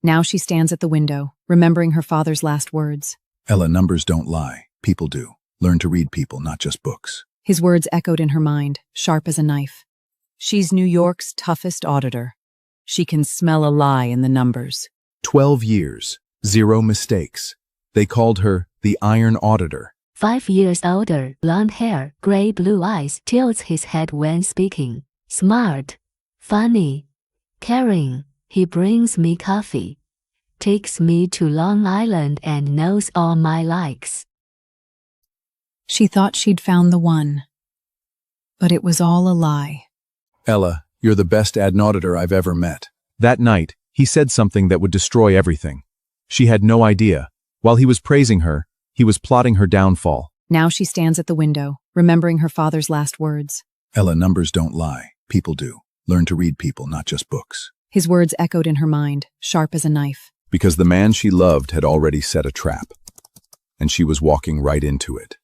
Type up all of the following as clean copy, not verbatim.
Now she stands at the window, remembering her father's last words. Ella, numbers don't lie. People do. Learn to read people, not just books. His words echoed in her mind, sharp as a knife. She's New York's toughest auditor. She can smell a lie in the numbers. 12 years, 0 mistakes. They called her the Iron Auditor. 5 years older, blonde hair, gray-blue eyes, tilts his head when speaking. Smart, funny, caring. He brings me coffee, takes me to Long Island and knows all my likes. She thought she'd found the one. But it was all a lie. Ella, you're the best auditor I've ever met. That night, he said something that would destroy everything. She had no idea. While he was praising her, he was plotting her downfall. Now she stands at the window, remembering her father's last words. Ella, numbers don't lie. People do. Learn to read people, not just books. His words echoed in her mind, sharp as a knife. Because the man she loved had already set a trap, and she was walking right into it.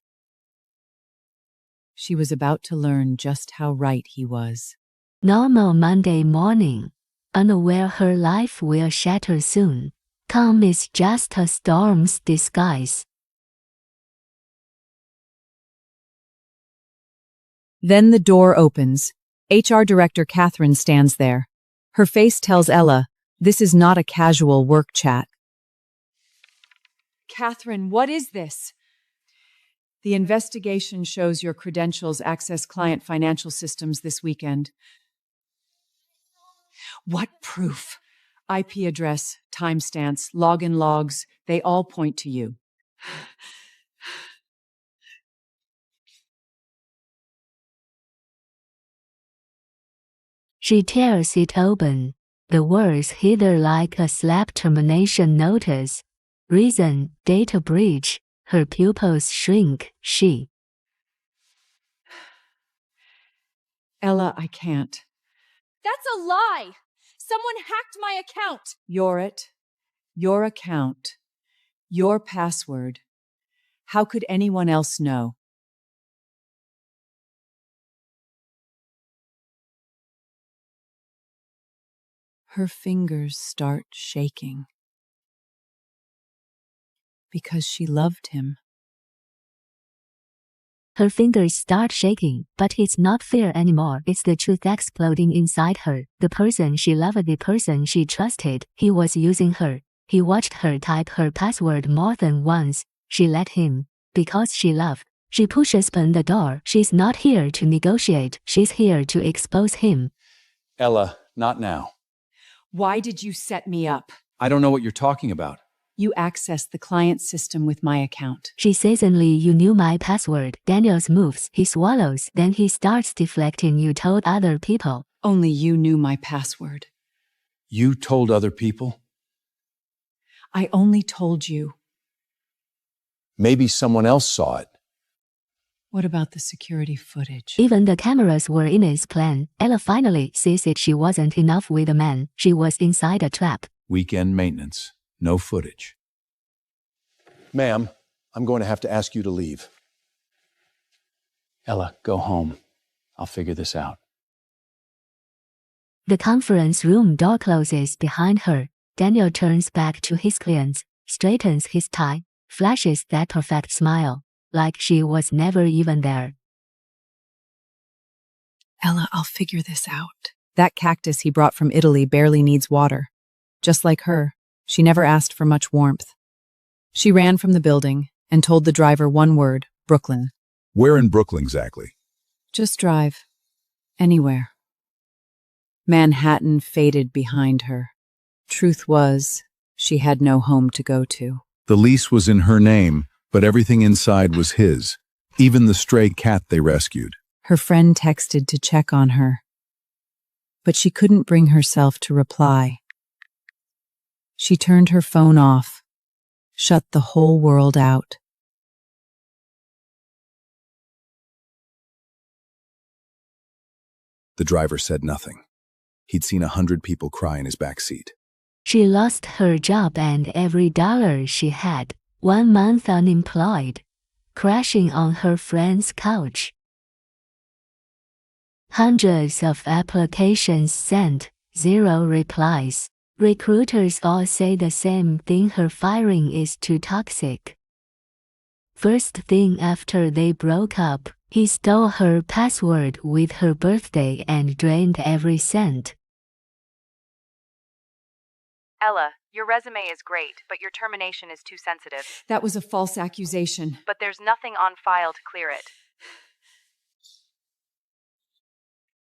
She was about to learn just how right he was. Normal Monday morning. Unaware her life will shatter soon. Calm is just a storm's disguise. Then the door opens. HR Director Catherine stands there. Her face tells Ella, this is not a casual work chat. Catherine, what is this? The investigation shows your credentials access client financial systems this weekend. What proof? IP address, timestamps, login logs, they all point to you. She tears it open. The words hit her like a slap termination notice. Reason, data breach. Her pupils shrink. Ella, I can't. That's a lie! Someone hacked my account! You're it. Your account. Your password. How could anyone else know? Her fingers start shaking. Because she loved him. Her fingers start shaking, but it's not fear anymore. It's the truth exploding inside her. The person she loved, the person she trusted, he was using her. He watched her type her password more than once. She let him. Because she loved. She pushes open the door. She's not here to negotiate. She's here to expose him. Ella, not now. Why did you set me up? I don't know what you're talking about. You accessed the client system with my account. She says only you knew my password. Daniels moves. He swallows. Then he starts deflecting. You told other people. Only you knew my password. You told other people? I only told you. Maybe someone else saw it. What about the security footage? Even the cameras were in his plan. Ella finally sees it. She wasn't enough with a man. She was inside a trap. Weekend maintenance. No footage. Ma'am, I'm going to have to ask you to leave. Ella, go home. I'll figure this out. The conference room door closes behind her. Daniel turns back to his clients, straightens his tie, flashes that perfect smile, like she was never even there. Ella, I'll figure this out. That cactus he brought from Italy barely needs water. Just like her, she never asked for much warmth. She ran from the building and told the driver one word, Brooklyn. Where in Brooklyn exactly? Just drive. Anywhere. Manhattan faded behind her. Truth was, she had no home to go to. The lease was in her name, but everything inside was his, even the stray cat they rescued. Her friend texted to check on her, but she couldn't bring herself to reply. She turned her phone off, shut the whole world out. The driver said nothing. He'd seen 100 people cry in his back seat. She lost her job and every dollar she had, 1 month unemployed, crashing on her friend's couch. Hundreds of applications sent, 0 replies. Recruiters all say the same thing: her firing is too toxic. First thing after they broke up, he stole her password with her birthday and drained every cent. Ella, your resume is great, but your termination is too sensitive. That was a false accusation. But there's nothing on file to clear it.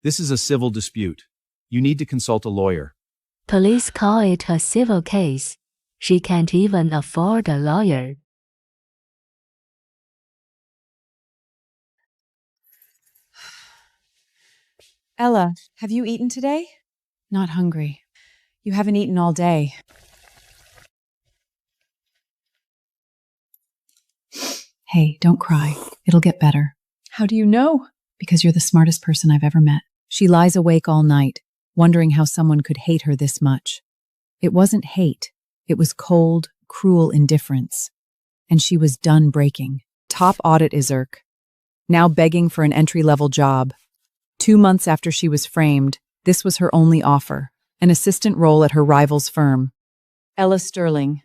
This is a civil dispute. You need to consult a lawyer. Police call it a civil case. She can't even afford a lawyer. Ella, have you eaten today? Not hungry. You haven't eaten all day. Hey, don't cry. It'll get better. How do you know? Because you're the smartest person I've ever met. She lies awake all night, wondering how someone could hate her this much. It wasn't hate. It was cold, cruel indifference. And she was done breaking. Top audit Izerk. Now begging for an entry-level job. 2 months after she was framed, this was her only offer. An assistant role at her rival's firm. Ella Sterling,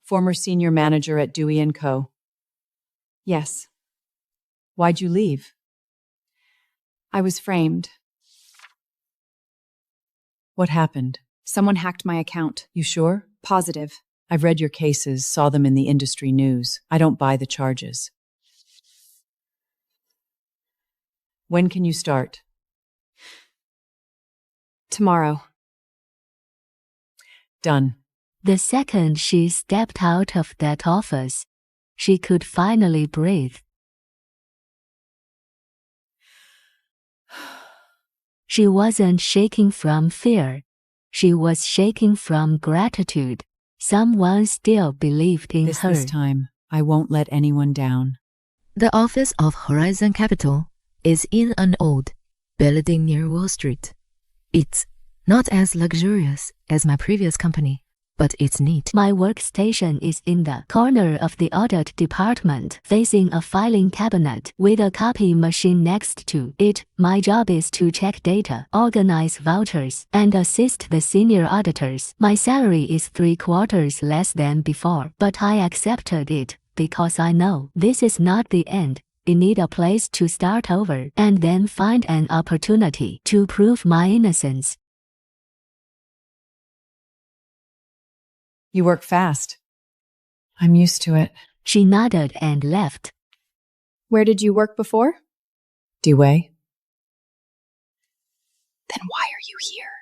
former senior manager at Dewey & Co. Yes. Why'd you leave? I was framed. What happened? Someone hacked my account. You sure? Positive. I've read your cases, saw them in the industry news. I don't buy the charges. When can you start? Tomorrow. Done. The second she stepped out of that office, she could finally breathe. She wasn't shaking from fear. She was shaking from gratitude. Someone still believed in her. This time, I won't let anyone down. The office of Horizon Capital is in an old building near Wall Street. It's not as luxurious as my previous company, but it's neat. My workstation is in the corner of the audit department, facing a filing cabinet with a copy machine next to it. My job is to check data, organize vouchers, and assist the senior auditors. My salary is 3/4 less than before, but I accepted it because I know this is not the end. I need a place to start over and then find an opportunity to prove my innocence. You work fast. I'm used to it. She nodded and left. Where did you work before? Dewey? Then why are you here?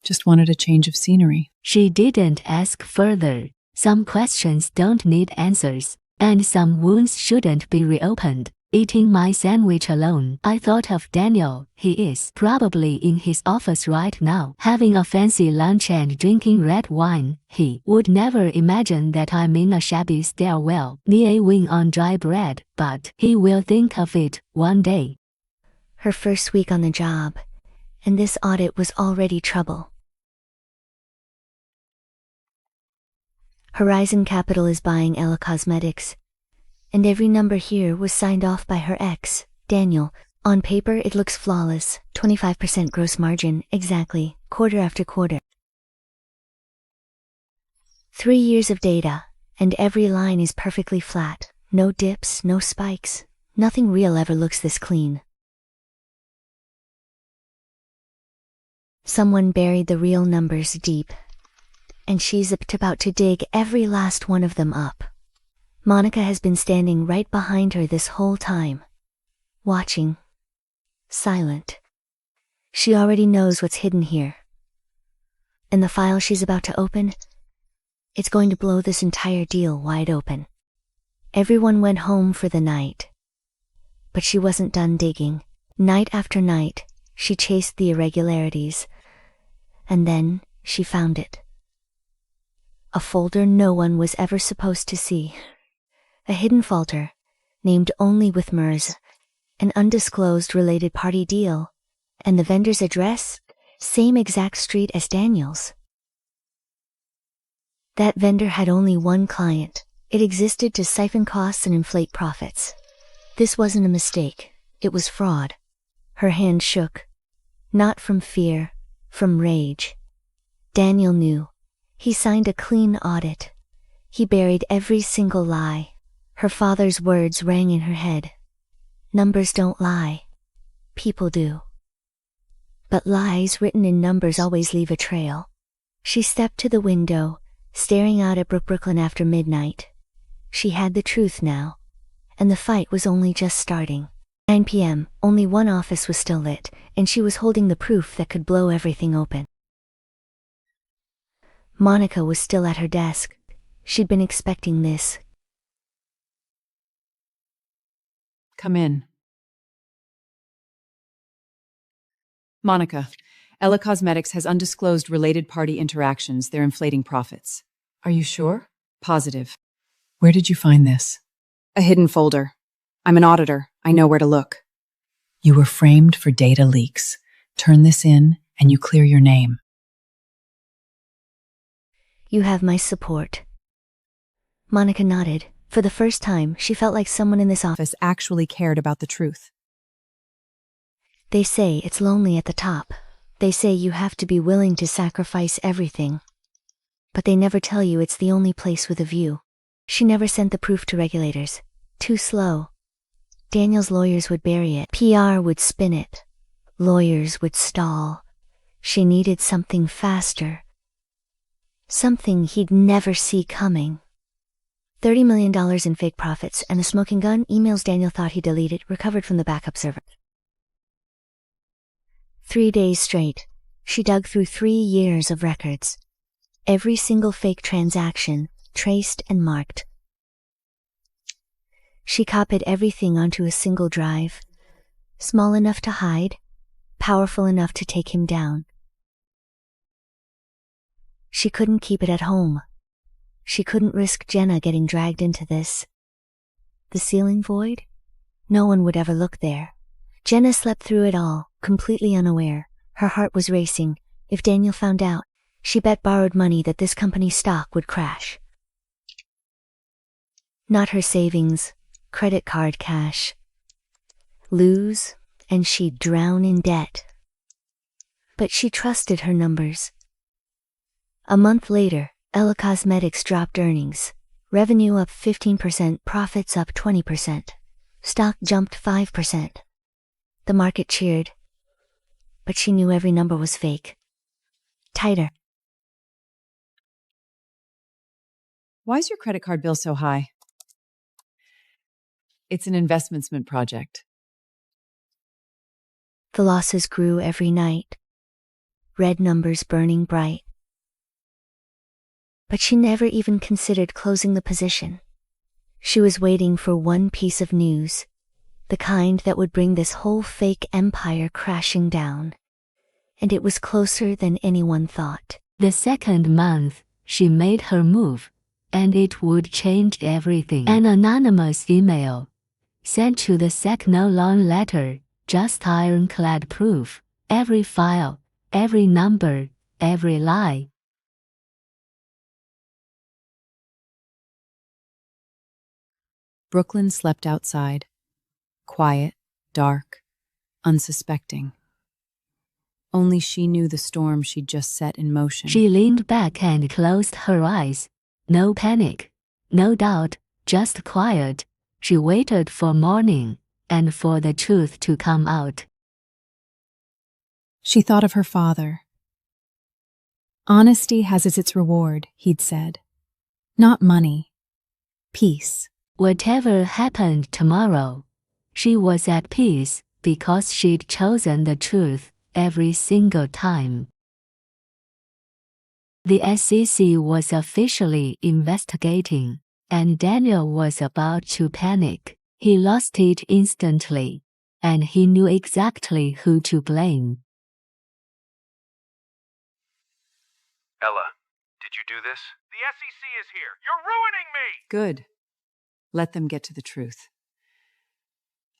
Just wanted a change of scenery. She didn't ask further. Some questions don't need answers, and some wounds shouldn't be reopened. Eating my sandwich alone, I thought of Daniel. He is probably in his office right now, having a fancy lunch and drinking red wine. He would never imagine that I'm in a shabby stairwell, gnawing on dry bread, but he will think of it one day. Her first week on the job, and this audit was already trouble. Horizon Capital is buying Ella Cosmetics, and every number here was signed off by her ex, Daniel. On paper it looks flawless, 25% gross margin, exactly, quarter after quarter. 3 years of data, and every line is perfectly flat, no dips, no spikes. Nothing real ever looks this clean. Someone buried the real numbers deep, and she's about to dig every last one of them up. Monica has been standing right behind her this whole time, watching, silent. She already knows what's hidden here. And the file she's about to open, it's going to blow this entire deal wide open. Everyone went home for the night, but she wasn't done digging. Night after night, she chased the irregularities, and then she found it. A folder no one was ever supposed to see. A hidden folder, named only with MERS, an undisclosed related party deal, and the vendor's address, same exact street as Daniel's. That vendor had only one client. It existed to siphon costs and inflate profits. This wasn't a mistake, it was fraud. Her hand shook. Not from fear, from rage. Daniel knew. He signed a clean audit. He buried every single lie. Her father's words rang in her head. Numbers don't lie. People do. But lies written in numbers always leave a trail. She stepped to the window, staring out at Brooklyn after midnight. She had the truth now, and the fight was only just starting. 9 p.m., only one office was still lit, and she was holding the proof that could blow everything open. Monica was still at her desk. She'd been expecting this. Come in. Monica, Ella Cosmetics has undisclosed related party interactions. They're inflating profits. Are you sure? Positive. Where did you find this? A hidden folder. I'm an auditor. I know where to look. You were framed for data leaks. Turn this in, and you clear your name. You have my support. Monica nodded. For the first time, she felt like someone in this office Actually cared about the truth. They say it's lonely at the top. They say you have to be willing to sacrifice everything. But they never tell you it's the only place with a view. She never sent the proof to regulators. Too slow. Daniel's lawyers would bury it. PR would spin it. Lawyers would stall. She needed something faster. Something he'd never see coming. $30 million in fake profits and a smoking gun. Emails Daniel thought he deleted, recovered from the backup server. 3 days straight, she dug through 3 years of records. Every single fake transaction, traced and marked. She copied everything onto a single drive, small enough to hide, powerful enough to take him down. She couldn't keep it at home. She couldn't risk Jenna getting dragged into this. The ceiling void? No one would ever look there. Jenna slept through it all, completely unaware. Her heart was racing. If Daniel found out, she bet borrowed money that this company's stock would crash. Not her savings, credit card cash. Lose, and she'd drown in debt. But she trusted her numbers. A month later, Ella Cosmetics dropped earnings. Revenue up 15%, profits up 20%. Stock jumped 5%. The market cheered. But she knew every number was fake. Tighter. Why is your credit card bill so high? It's an investment project. The losses grew every night. Red numbers burning bright. But she never even considered closing the position. She was waiting for one piece of news, the kind that would bring this whole fake empire crashing down. And it was closer than anyone thought. The second month, she made her move, and it would change everything. An anonymous email sent to the SEC, no long letter, just ironclad proof. Every file, every number, every lie. Brooklyn slept outside. Quiet, dark, unsuspecting. Only she knew the storm she'd just set in motion. She leaned back and closed her eyes. No panic, no doubt, just quiet. She waited for morning, and for the truth to come out. She thought of her father. Honesty has its reward, he'd said. Not money. Peace. Whatever happened tomorrow, she was at peace because she'd chosen the truth every single time. The SEC was officially investigating, and Daniel was about to panic. He lost it instantly, and he knew exactly who to blame. Ella, did you do this? The SEC is here. You're ruining me! Good. Let them get to the truth.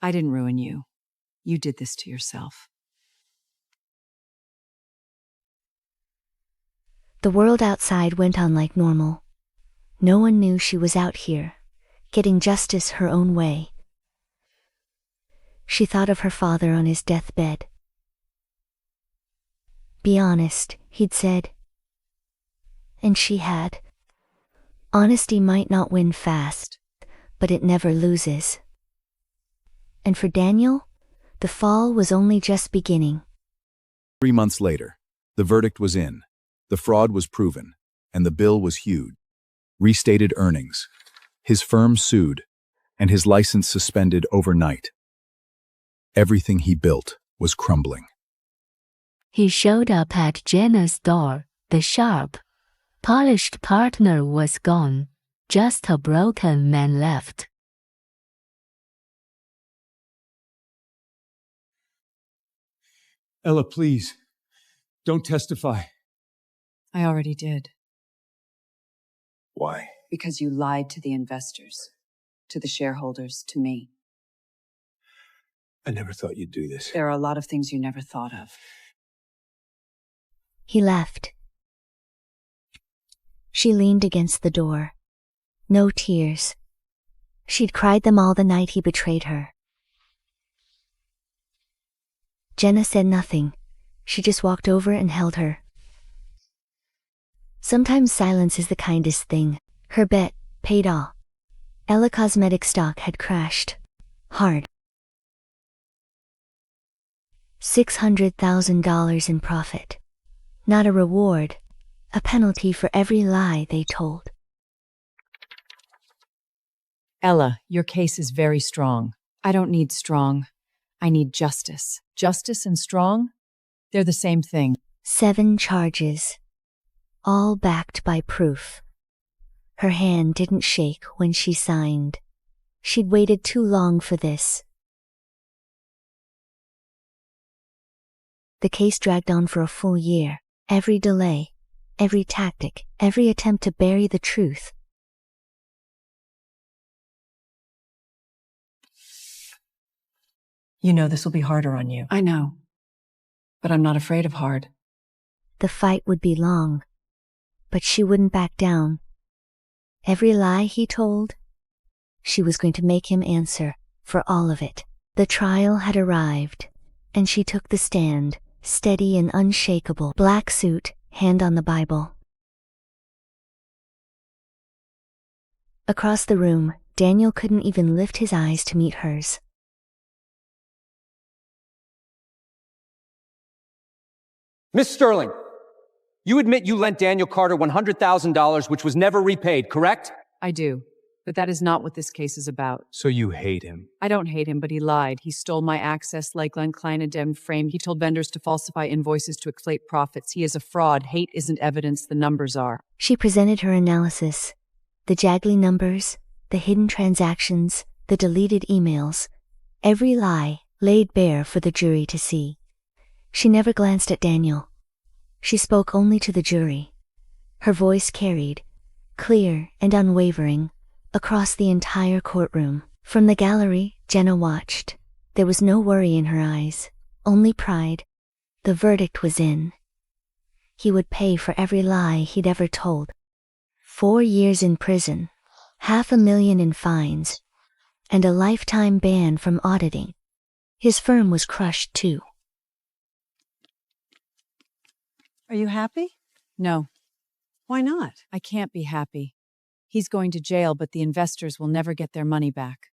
I didn't ruin you. You did this to yourself. The world outside went on like normal. No one knew she was out here, getting justice her own way. She thought of her father on his deathbed. Be honest, he'd said. And she had. Honesty might not win fast, but it never loses. And for Daniel, the fall was only just beginning. 3 months later, the verdict was in. The fraud was proven, and the bill was huge. Restated earnings. His firm sued, and his license suspended overnight. Everything he built was crumbling. He showed up at Jenna's door. The sharp, polished partner was gone. Just a broken man left. Ella, please, don't testify. I already did. Why? Because you lied to the investors, to the shareholders, to me. I never thought you'd do this. There are a lot of things you never thought of. He left. She leaned against the door. No tears. She'd cried them all the night he betrayed her. Jenna said nothing. She just walked over and held her. Sometimes silence is the kindest thing. Her bet paid off. Ella Cosmetics stock had crashed. Hard. $600,000 in profit. Not a reward, a penalty for every lie they told. Ella, your case is very strong. I don't need strong. I need justice. Justice and strong? They're the same thing. 7 charges. All backed by proof. Her hand didn't shake when she signed. She'd waited too long for this. The case dragged on for a full year. Every delay, every tactic, every attempt to bury the truth. You know this will be harder on you. I know. But I'm not afraid of hard. The fight would be long. But she wouldn't back down. Every lie he told, she was going to make him answer for all of it. The trial had arrived, and she took the stand, steady and unshakable. Black suit, hand on the Bible. Across the room, Daniel couldn't even lift his eyes to meet hers. Miss Sterling, you admit you lent Daniel Carter $100,000, which was never repaid, correct? I do. But that is not what this case is about. So you hate him? I don't hate him, but he lied. He stole my access like Glenn Klein frame. He told vendors to falsify invoices to inflate profits. He is a fraud. Hate isn't evidence, the numbers are. She presented her analysis. The jaggly numbers, the hidden transactions, the deleted emails. Every lie laid bare for the jury to see. She never glanced at Daniel. She spoke only to the jury. Her voice carried, clear and unwavering, across the entire courtroom. From the gallery, Jenna watched. There was no worry in her eyes, only pride. The verdict was in. He would pay for every lie he'd ever told. 4 years in prison, $500,000 in fines, and a lifetime ban from auditing. His firm was crushed too. Are you happy? No. Why not? I can't be happy. He's going to jail, but the investors will never get their money back.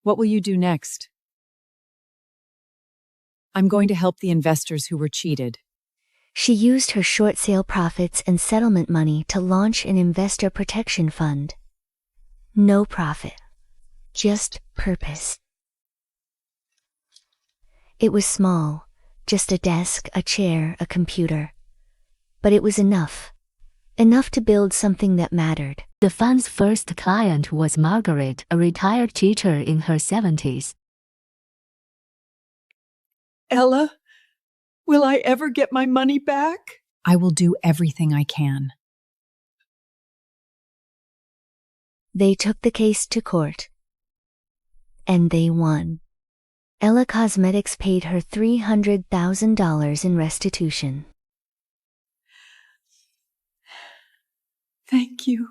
What will you do next? I'm going to help the investors who were cheated. She used her short sale profits and settlement money to launch an investor protection fund. No profit, just purpose. It was small, just a desk, a chair, a computer. But it was enough. Enough to build something that mattered. The fund's first client was Margaret, a retired teacher in her 70s. Ella, will I ever get my money back? I will do everything I can. They took the case to court. And they won. Ella Cosmetics paid her $300,000 in restitution. Thank you.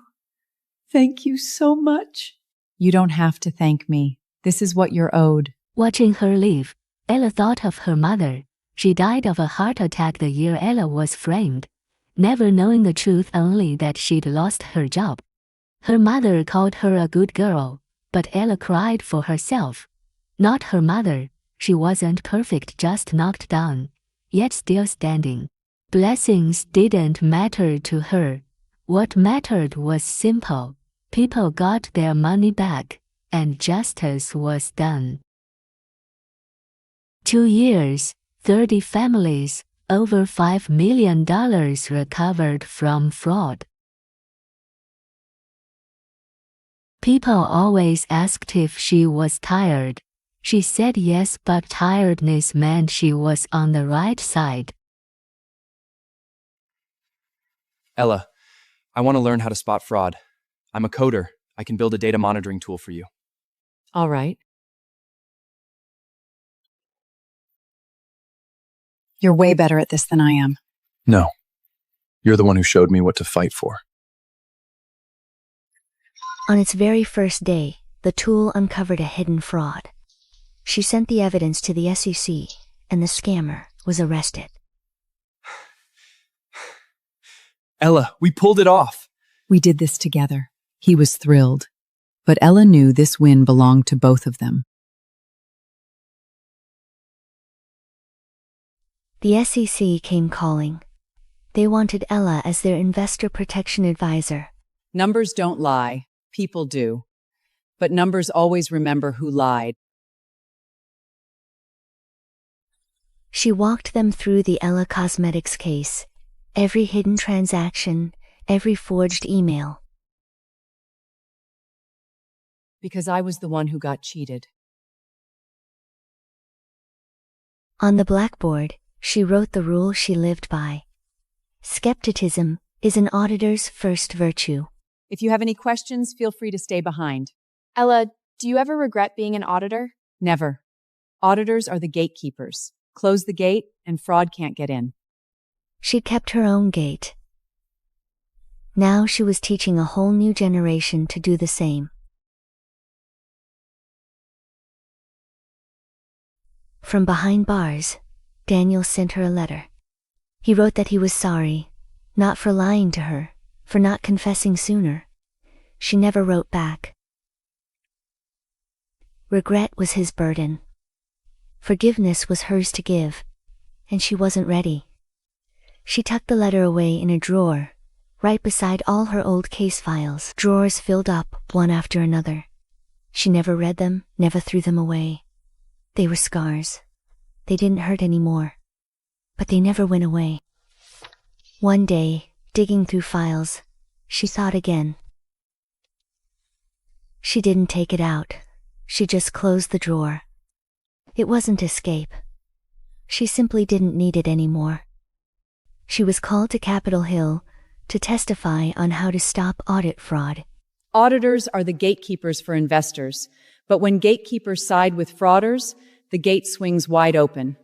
Thank you so much. You don't have to thank me. This is what you're owed. Watching her leave, Ella thought of her mother. She died of a heart attack the year Ella was framed, never knowing the truth, only that she'd lost her job. Her mother called her a good girl, but Ella cried for herself. Not her mother. She wasn't perfect, just knocked down, yet still standing. Blessings didn't matter to her. What mattered was simple. People got their money back, and justice was done. 2 years, 30 families, over $5 million recovered from fraud. People always asked if she was tired. She said yes, but tiredness meant she was on the right side. Ella, I want to learn how to spot fraud. I'm a coder. I can build a data monitoring tool for you. All right. You're way better at this than I am. No. You're the one who showed me what to fight for. On its very first day, the tool uncovered a hidden fraud. She sent the evidence to the SEC, and the scammer was arrested. Ella, we pulled it off. We did this together. He was thrilled. But Ella knew this win belonged to both of them. The SEC came calling. They wanted Ella as their investor protection advisor. Numbers don't lie. People do. But numbers always remember who lied. She walked them through the Ella Cosmetics case, every hidden transaction, every forged email. Because I was the one who got cheated. On the blackboard, she wrote the rule she lived by. Skepticism is an auditor's first virtue. If you have any questions, feel free to stay behind. Ella, do you ever regret being an auditor? Never. Auditors are the gatekeepers. Close the gate, and fraud can't get in. She'd kept her own gate. Now she was teaching a whole new generation to do the same. From behind bars, Daniel sent her a letter. He wrote that he was sorry, not for lying to her, for not confessing sooner. She never wrote back. Regret was his burden. Forgiveness was hers to give, and she wasn't ready. She tucked the letter away in a drawer, right beside all her old case files. Drawers filled up, one after another. She never read them, never threw them away. They were scars. They didn't hurt anymore. But they never went away. One day, digging through files, she saw it again. She didn't take it out. She just closed the drawer. It wasn't escape. She simply didn't need it anymore. She was called to Capitol Hill to testify on how to stop audit fraud. Auditors are the gatekeepers for investors, but when gatekeepers side with frauders, the gate swings wide open.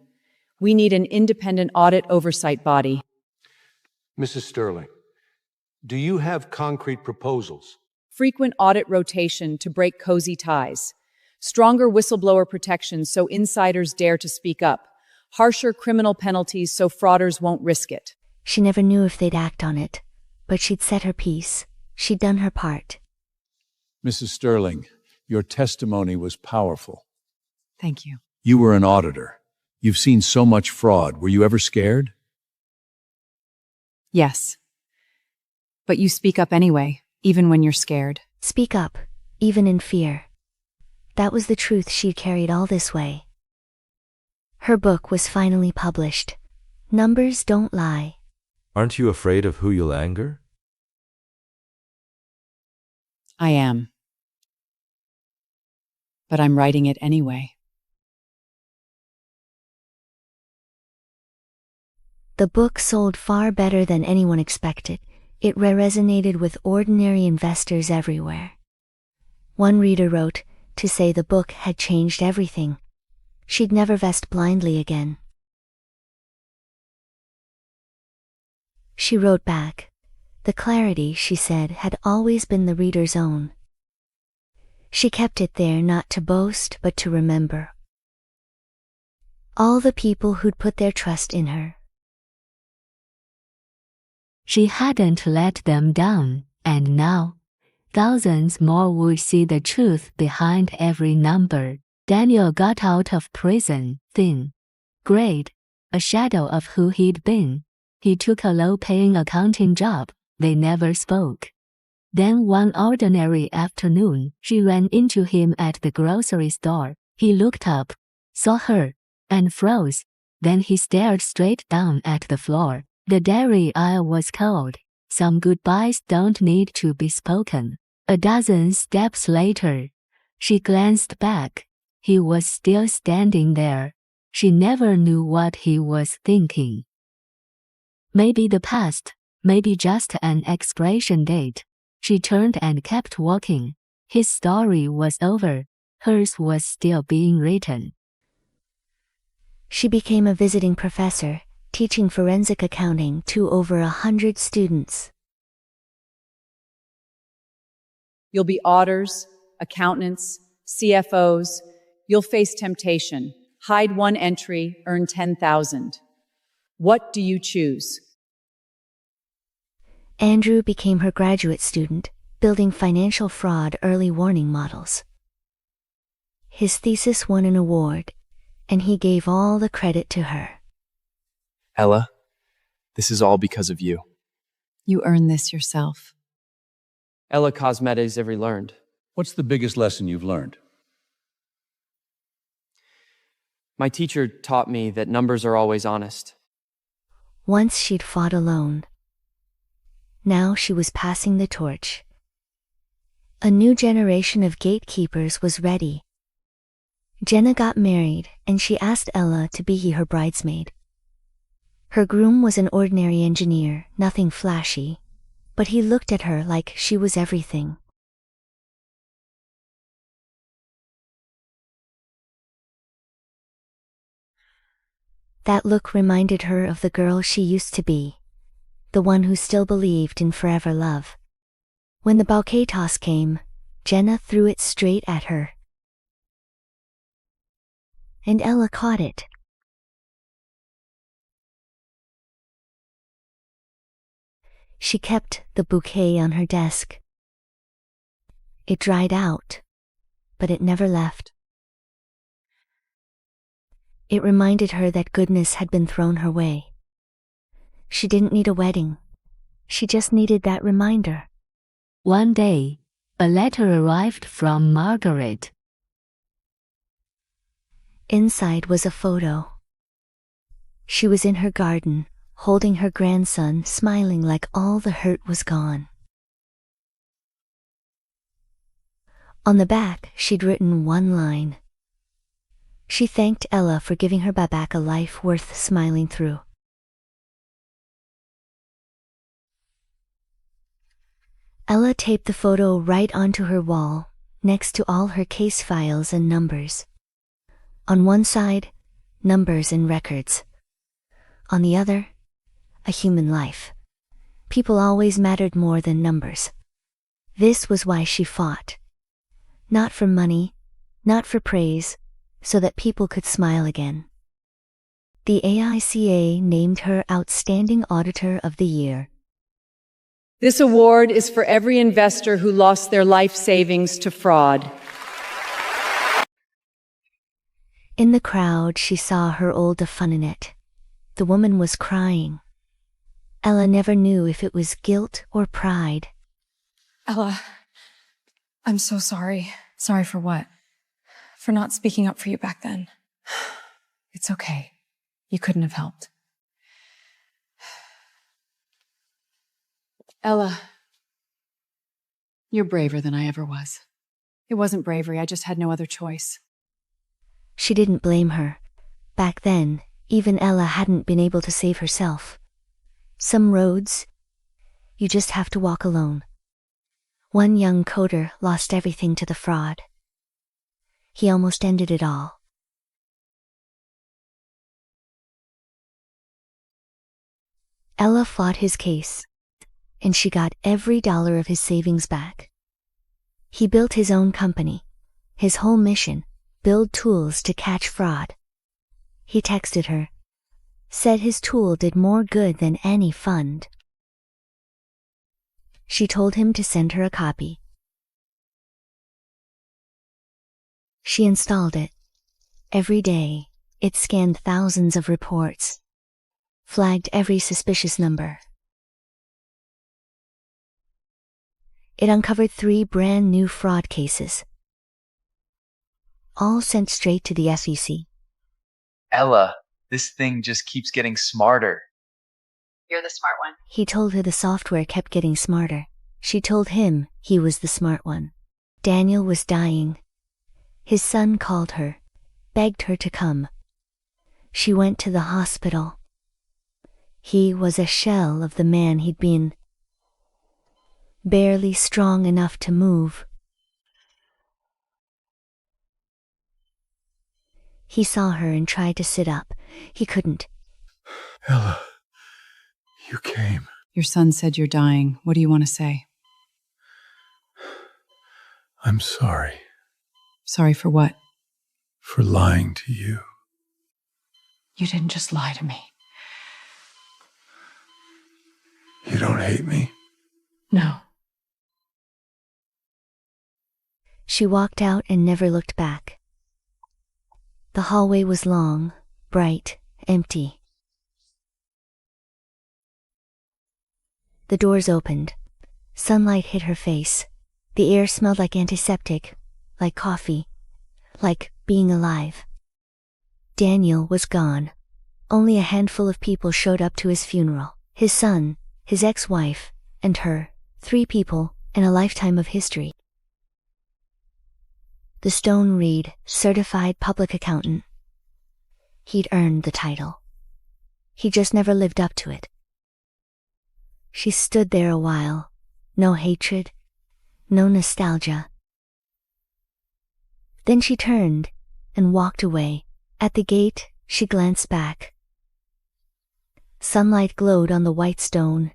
We need an independent audit oversight body. Mrs. Sterling, do you have concrete proposals? Frequent audit rotation to break cozy ties. Stronger whistleblower protections so insiders dare to speak up. Harsher criminal penalties so frauders won't risk it. She never knew if they'd act on it, but she'd said her piece. She'd done her part. Mrs. Sterling, your testimony was powerful. Thank you. You were an auditor. You've seen so much fraud. Were you ever scared? Yes. But you speak up anyway, even when you're scared. Speak up, even in fear. That was the truth she'd carried all this way. Her book was finally published. Numbers don't lie. Aren't you afraid of who you'll anger? I am. But I'm writing it anyway. The book sold far better than anyone expected. It resonated with ordinary investors everywhere. One reader wrote to say the book had changed everything. She'd never vest blindly again. She wrote back. The clarity, she said, had always been the reader's own. She kept it there not to boast but to remember. all the people who'd put their trust in her. She hadn't let them down, and now, thousands more would see the truth behind every number. Daniel got out of prison, thin, grayed, a shadow of who he'd been. He took a low-paying accounting job. They never spoke. Then one ordinary afternoon, she ran into him at the grocery store. He looked up, saw her, and froze. Then he stared straight down at the floor. The dairy aisle was cold. Some goodbyes don't need to be spoken. A dozen steps later, she glanced back. He was still standing there. She never knew what he was thinking. Maybe the past, maybe just an expiration date. She turned and kept walking. His story was over. Hers was still being written. She became a visiting professor, teaching forensic accounting to over 100 students. You'll be auditors, accountants, CFOs. You'll face temptation. Hide one entry, earn 10,000. What do you choose? Andrew became her graduate student, building financial fraud early warning models. His thesis won an award, and he gave all the credit to her. Ella, this is all because of you. You earned this yourself. Ella Cosmetics have learned. What's the biggest lesson you've learned? My teacher taught me that numbers are always honest. Once she'd fought alone. Now she was passing the torch. A new generation of gatekeepers was ready. Jenna got married, and she asked Ella to be her bridesmaid. Her groom was an ordinary engineer, nothing flashy, but he looked at her like she was everything. That look reminded her of the girl she used to be, the one who still believed in forever love. When the bouquet toss came, Jenna threw it straight at her. And Ella caught it. She kept the bouquet on her desk. It dried out, but it never left. It reminded her that goodness had been thrown her way. She didn't need a wedding. She just needed that reminder. One day, a letter arrived from Margaret. Inside was a photo. She was in her garden, holding her grandson, smiling like all the hurt was gone. On the back, she'd written one line. She thanked Ella for giving her back a life worth smiling through. Ella taped the photo right onto her wall, next to all her case files and numbers. On one side, numbers and records. On the other, a human life. People always mattered more than numbers. This was why she fought. Not for money, not for praise, so that people could smile again. The AICA named her Outstanding Auditor of the Year. This award is for every investor who lost their life savings to fraud. In the crowd, she saw her old Funninette. The woman was crying. Ella never knew if it was guilt or pride. Ella, I'm so sorry. Sorry for what? For not speaking up for you back then. It's okay. You couldn't have helped. Ella, you're braver than I ever was. It wasn't bravery, I just had no other choice. She didn't blame her. Back then, even Ella hadn't been able to save herself. Some roads, you just have to walk alone. One young coder lost everything to the fraud. He almost ended it all. Ella fought his case, and she got every dollar of his savings back. He built his own company. His whole mission, build tools to catch fraud. He texted her. Said his tool did more good than any fund. She told him to send her a copy. She installed it. Every day, it scanned thousands of reports, flagged every suspicious number. It uncovered 3 brand new fraud cases, all sent straight to the SEC. Ella, this thing just keeps getting smarter. You're the smart one. He told her the software kept getting smarter. She told him he was the smart one. Daniel was dying. His son called her, begged her to come. She went to the hospital. He was a shell of the man he'd been. Barely strong enough to move. He saw her and tried to sit up. He couldn't. Ella, you came. Your son said you're dying. What do you want to say? I'm sorry. Sorry for what? For lying to you. You didn't just lie to me. You don't hate me? No. She walked out and never looked back. The hallway was long, bright, empty. The doors opened. Sunlight hit her face. The air smelled like antiseptic, like coffee, like being alive. Daniel was gone. Only a handful of people showed up to his funeral. His son, his ex-wife, and her. 3 people in a lifetime of history. The stone read, Certified Public Accountant. He'd earned the title. He just never lived up to it. She stood there a while. No hatred, no nostalgia. Then she turned and walked away. At the gate, she glanced back. Sunlight glowed on the white stone.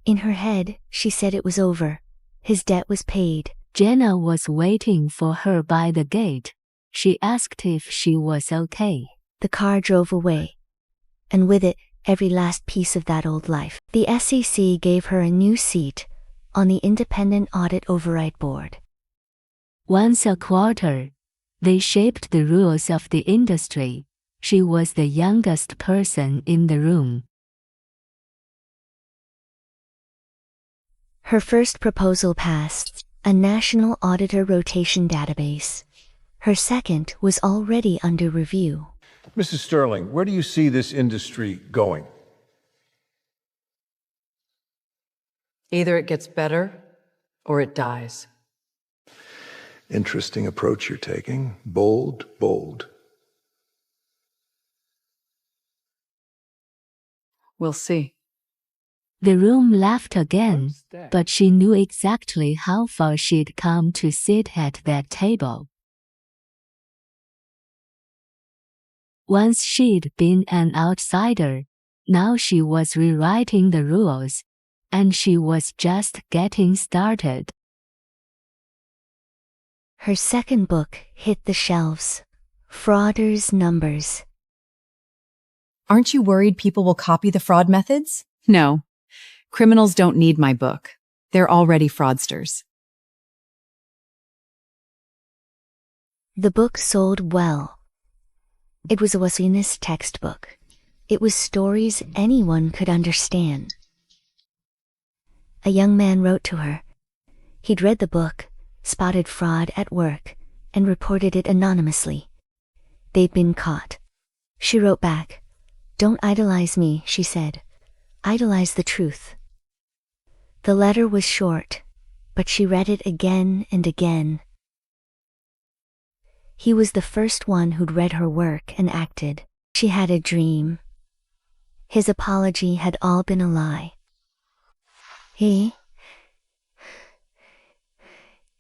In her head, she said it was over. His debt was paid. Jenna was waiting for her by the gate. She asked if she was okay. The car drove away, and with it, every last piece of that old life. The SEC gave her a new seat on the Independent Audit Oversight Board. Once a quarter, they shaped the rules of the industry. She was the youngest person in the room. Her first proposal passed, a national auditor rotation database. Her second was already under review. Mrs. Sterling, where do you see this industry going? Either it gets better or it dies. Interesting approach you're taking. Bold, bold. We'll see. The room laughed again, but she knew exactly how far she'd come to sit at that table. Once she'd been an outsider, now she was rewriting the rules, and she was just getting started. Her second book hit the shelves. Frauders' Numbers. Aren't you worried people will copy the fraud methods? No. Criminals don't need my book. They're already fraudsters. The book sold well. It was a Wasinist textbook. It was stories anyone could understand. A young man wrote to her. He'd read the book, spotted fraud at work, and reported it anonymously. They'd been caught. She wrote back. "Don't idolize me," she said. "Idolize the truth." The letter was short, but she read it again and again. He was the first one who'd read her work and acted. She had a dream. His apology had all been a lie.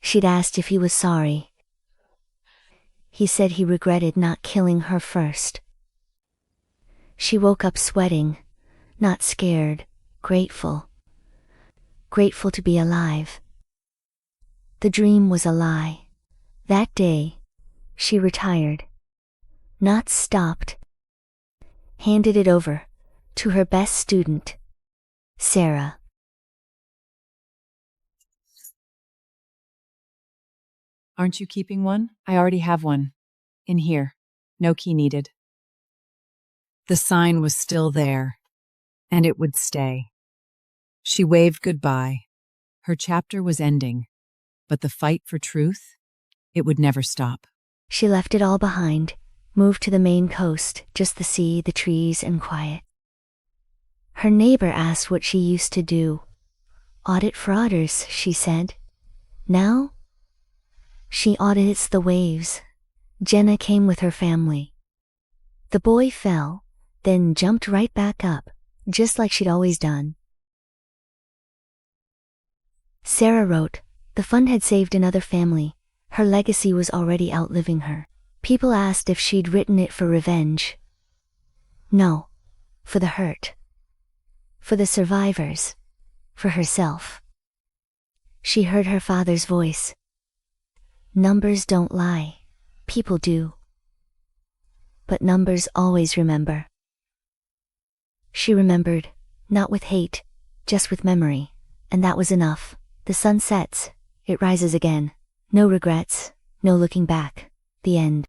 She'd asked if he was sorry. He said he regretted not killing her first. She woke up sweating, not scared, grateful. Grateful to be alive. The dream was a lie. That day, she retired. Not stopped, handed it over to her best student, Sarah. Aren't you keeping one? I already have one. In here. No key needed. The sign was still there, and it would stay. She waved goodbye. Her chapter was ending, but the fight for truth, it would never stop. She left it all behind, moved to the main coast, just the sea, the trees, and quiet. Her neighbor asked what she used to do. Audit frauders, she said. Now, she audits the waves. Jenna came with her family. The boy fell, then jumped right back up, just like she'd always done. Sarah wrote, the fund had saved another family. Her legacy was already outliving her. People asked if she'd written it for revenge. No, for the hurt. For the survivors. For herself. She heard her father's voice. Numbers don't lie. People do. But numbers always remember. She remembered, not with hate, just with memory, and that was enough. The sun sets, it rises again. No regrets, no looking back. The end.